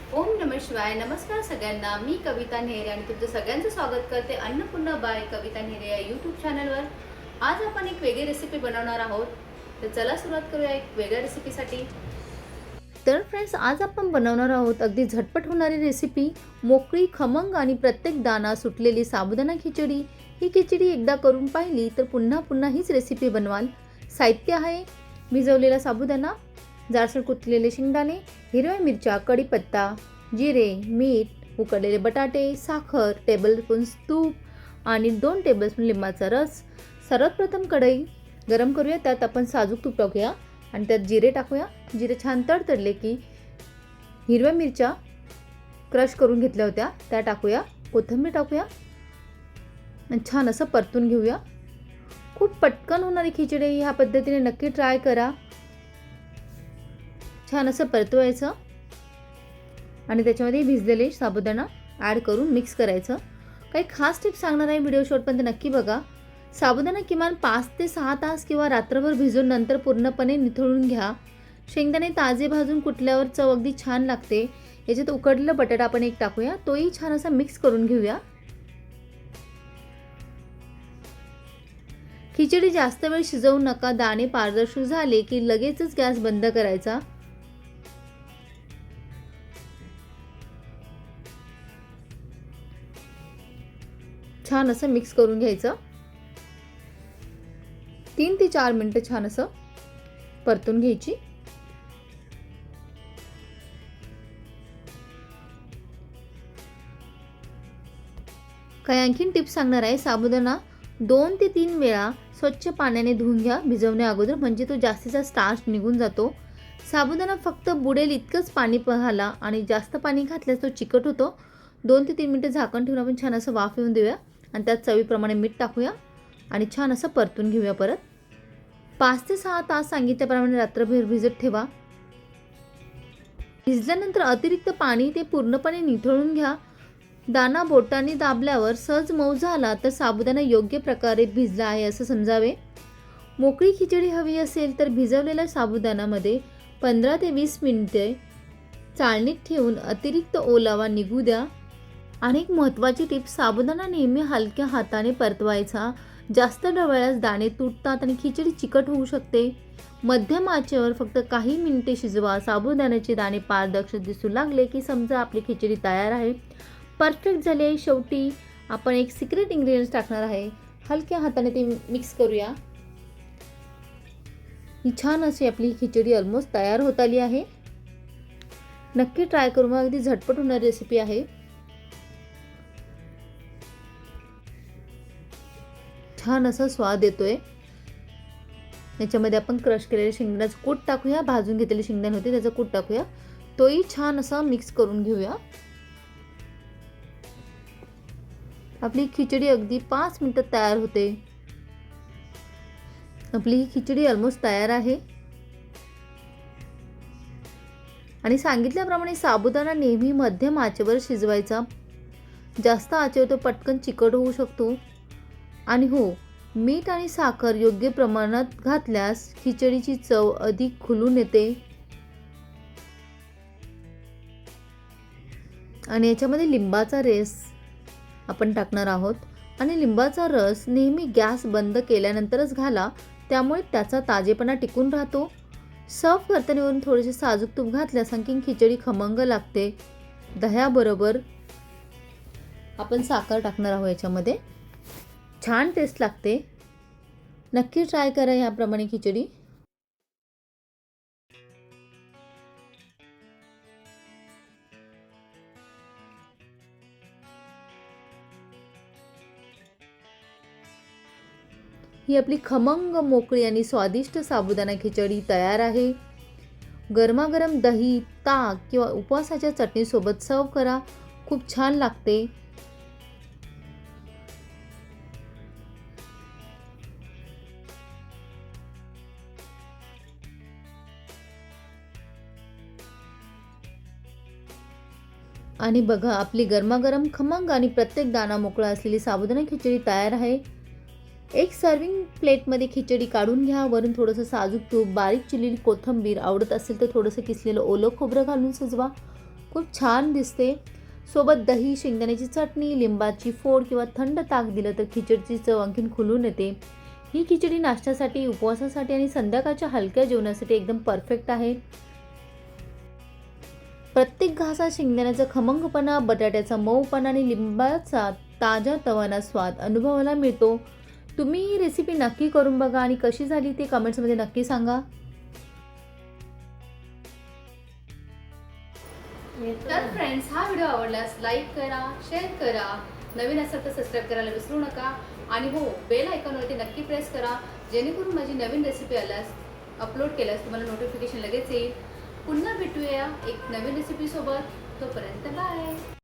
ओम नमः शिवाय. नमस्कार सगळ्यांना. मी कविता नेहरे आणि तुमचं सगळ्यांचं स्वागत करते अन्नपूर्णा बाय कविता नेहरे या यूट्यूब चॅनलवर. आज आपण एक वेगळी रेसिपी बनवणार आहोत. तर चला सुरुवात करूया एक वेगळ्या रेसिपीसाठी. तर फ्रेंड्स, आज आपण बनवणार आहोत अगदी झटपट होणारी रेसिपी, मोकळी, खमंग आणि प्रत्येक दाणा सुटलेली साबुदाणा खिचडी. ही खिचडी एकदा करून पाहिली तर पुन्हा पुन्हा हीच रेसिपी बनवाल. साहित्य आहे: भिजवलेला साबुदाणा, जाडसर कुटलेले शेंगदाणे, हिरव्या मिरच्या, कढीपत्ता, जिरे, मीठ, उकडलेले बटाटे, साखर, टेबलस्पून तूप आणि 2 टेबलस्पून लिंबाचा रस. सर्वप्रथम कढई गरम करूया. त्यात आपण साजूक तूप टाकूया आणि त्यात जिरे टाकूया. जिरे छान तडतडले की हिरव्या मिरच्या क्रश करून घेतल्या होत्या त्या टाकूया. कोथिंबीर टाकूया आणि छान असं परतून घेऊया. खूप पटकन होणारी खिचडी, ह्या पद्धतीने नक्की ट्राय करा. छान असं परतवायचं आणि त्याच्यामध्ये भिजलेले साबुदाणा ॲड करून मिक्स करायचं. काही खास टिप्स सांगणार आहे, व्हिडिओ शेवटपर्यंत नक्की बघा. साबुदाणा किमान 5 ते 6 तास किंवा रात्रभर भिजवून नंतर पूर्णपणे निथळून घ्या. शेंगदाणे ताजे भाजून कुटल्यावर चव अगदी छान लागते. याच्यात उकडलेला बटाटा आपण एक टाकूया, तोही छान असा मिक्स करून घेऊया. खिचडी जास्त वेळ शिजवू नका. दाणे पारदर्शक झाले की लगेचच गॅस बंद करायचा. छान असं मिक्स करून घ्यायचं. 3 ते 4 मिनिटं छान असं परतून घ्यायची. काही आणखीन टिप्स सांगणार आहे. साबुदाणा 2 ते 3 वेळा स्वच्छ पाण्याने धुवून घ्या भिजवण्या अगोदर, म्हणजे तो जास्तीचा स्टार्च निघून जातो. साबुदाणा फक्त बुडेल इतकंच पाणी घाला आणि जास्त पाणी घातल्यास तो चिकट होतो. 2 ते 3 मिनिटं झाकण ठेवून आपण छान असं वाफ येऊन देऊया आणि त्यात चवीप्रमाणे मीठ टाकूया आणि छान असं परतून घेऊया. परत 5 ते 6 तास सांगितल्याप्रमाणे रात्रभर भिजत ठेवा. भिजल्यानंतर अतिरिक्त पाणी ते पूर्णपणे निथळून घ्या. दाणा बोटांनी दाबल्यावर सहज मऊ झाला तर साबुदाणा योग्य प्रकारे भिजला आहे असं समजावे. मोकळी खिचडी हवी असेल तर भिजवलेल्या साबुदाण्यामध्ये 15 ते 20 मिनिटे चाळणीत ठेवून अतिरिक्त ओलावा निघू द्या. आणि एक महत्त्वाची टिप: साबुदाणा नेहमी हलक्या हाताने परतवायचा. जास्त ढवळल्यास दाणे तुटतात आणि खिचडी चिकट होऊ शकते. मध्यम आचेवर फक्त काही मिनिटे शिजवा. साबुदाण्याचे दाणे पारदर्शक दिसू लागले की समजा आपली खिचडी तयार आहे, परफेक्ट झाली आहे. शेवटी आपण एक सिक्रेट इन्ग्रेडियंट्स टाकणार आहे. हलक्या हाताने ते मिक्स करूया. ही छान अशी आपली खिचडी ऑलमोस्ट तयार होत आली आहे. नक्की ट्राय करू. मग अगदी झटपट होणारी रेसिपी आहे. छान असा स्वाद येतोय. याच्यामध्ये आपण क्रश केलेले शेंगदाण्याचं कूट टाकूया. भाजून घेतलेले शेंगदाणे होते त्याचं कूट टाकूया. तोही छान असा मिक्स करून घेऊया. आपली खिचडी अगदी 5 मिनिटात तयार होते. आपली ही खिचडी ऑलमोस्ट तयार आहे. आणि सांगितल्याप्रमाणे साबुदाणा नेहमी मध्यम आचेवर शिजवायचा. जास्त आचेवर तो पटकन चिकट होऊ शकतो. आणि हो, मीठ आणि साखर योग्य प्रमाणात घातल्यास खिचडीची चव अधिक खुलून येते. आणि याच्यामध्ये लिंबाचा रस आपण टाकणार आहोत. आणि लिंबाचा रस नेहमी गॅस बंद केल्यानंतरच घाला, त्यामुळे त्याचा ताजेपणा टिकून राहतो. सर्व करताना वरून थोडेसे साजूक तूप घातल्यास आणखीन खिचडी खमंग लागते. दह्याबरोबर आपण साखर टाकणार आहोत. याच्यामध्ये छान टेस्ट लागते. नक्की ट्राय करा ह्याप्रमाणे खिचडी. ही आपली खमंग, मोकळी आणि स्वादिष्ट साबुदाणा खिचडी तयार आहे. गरमागरम दही, ताक किंवा उपवासाच्या चटणीसोबत सर्व करा. खूप छान लागते. आणि बघा, आपली गरमागरम, खमंग आणि प्रत्येक दाणा मोकळा असलेली साबुदाणा खिचडी तयार आहे. एक सर्विंग प्लेटमध्ये खिचडी काढून घ्या. वरून थोडंसं साजूक तूप, बारीक चिरलेली कोथिंबीर, आवडत असेल तर थोडंसं किसलेलं ओलं खोबरं घालून सजवा. खूप छान दिसते. सोबत दही, शेंगदाण्याची चटणी, लिंबाची फोड किंवा थंड ताक दिलं तर खिचडीची चव आणखीन खुलून येते. ही खिचडी नाश्त्यासाठी, उपवासासाठी आणि संध्याकाळच्या हलक्या जेवणासाठी एकदम परफेक्ट आहे. प्रत्येक घासात शेंगदाण्याचा खमंगपणा, बटाट्याचा मऊपणा आणि लिंबाचा ताजा तवाना स्वाद अनुभवायला मिळतो. तुम्ही ही रेसिपी नक्की करून बघा आणि कशी झाली ते कमेंट्समध्ये नक्की सांगा. तर फ्रेंड्स, हा व्हिडिओ आवडल्यास लाईक करा, शेअर करा, नवीन असेल तर सबस्क्राईब करायला विसरू नका आणि हो, बेल आयकॉनवरती नक्की प्रेस करा, जेणेकरून माझी नवीन रेसिपी आल्यास अपलोड केल्यास तुम्हाला नोटिफिकेशन लगेच येईल. पुन्हा भेटूया एक नवीन रेसिपीसोबत. तोपर्यंत बाय.